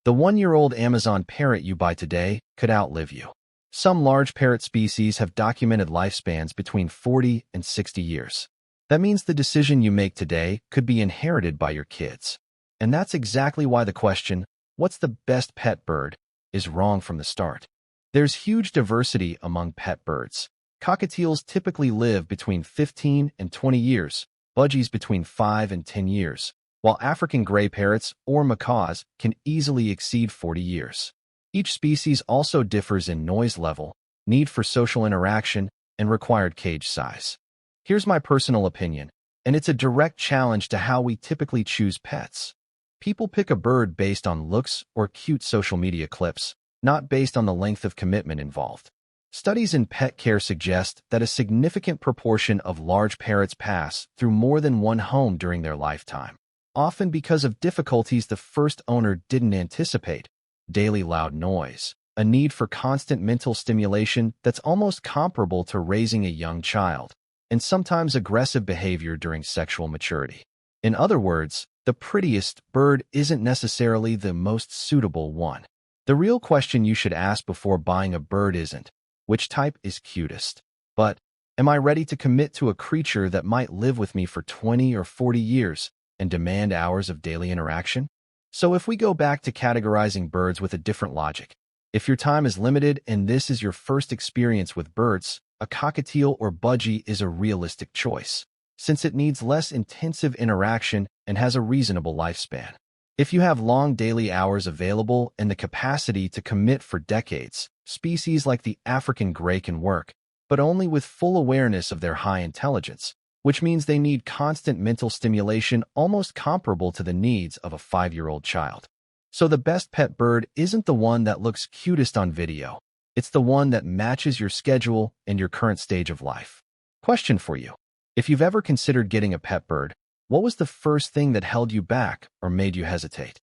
The 1-year-old Amazon parrot you buy today could outlive you. Some large parrot species have documented lifespans between 40 and 60 years. That means the decision you make today could be inherited by your kids. And that's exactly why the question, what's the best pet bird, is wrong from the start. There's huge diversity among pet birds. Cockatiels typically live between 15 and 20 years, budgies between 5 and 10 years, while African gray parrots or macaws can easily exceed 40 years. Each species also differs in noise level, need for social interaction, and required cage size. Here's my personal opinion, and it's a direct challenge to how we typically choose pets. People pick a bird based on looks or cute social media clips, not based on the length of commitment involved. Studies in pet care suggest that a significant proportion of large parrots pass through more than one home during their lifetime, often because of difficulties the first owner didn't anticipate: daily loud noise, a need for constant mental stimulation that's almost comparable to raising a young child, and sometimes aggressive behavior during sexual maturity. In other words, the prettiest bird isn't necessarily the most suitable one. The real question you should ask before buying a bird isn't, which type is cutest, but am I ready to commit to a creature that might live with me for 20 or 40 years and demand hours of daily interaction? So if we go back to categorizing birds with a different logic, if your time is limited and this is your first experience with birds, a cockatiel or budgie is a realistic choice, since it needs less intensive interaction and has a reasonable lifespan. If you have long daily hours available and the capacity to commit for decades, species like the African gray can work, but only with full awareness of their high intelligence, which means they need constant mental stimulation almost comparable to the needs of a 5-year-old child. So the best pet bird isn't the one that looks cutest on video. It's the one that matches your schedule and your current stage of life. Question for you. If you've ever considered getting a pet bird, what was the first thing that held you back or made you hesitate?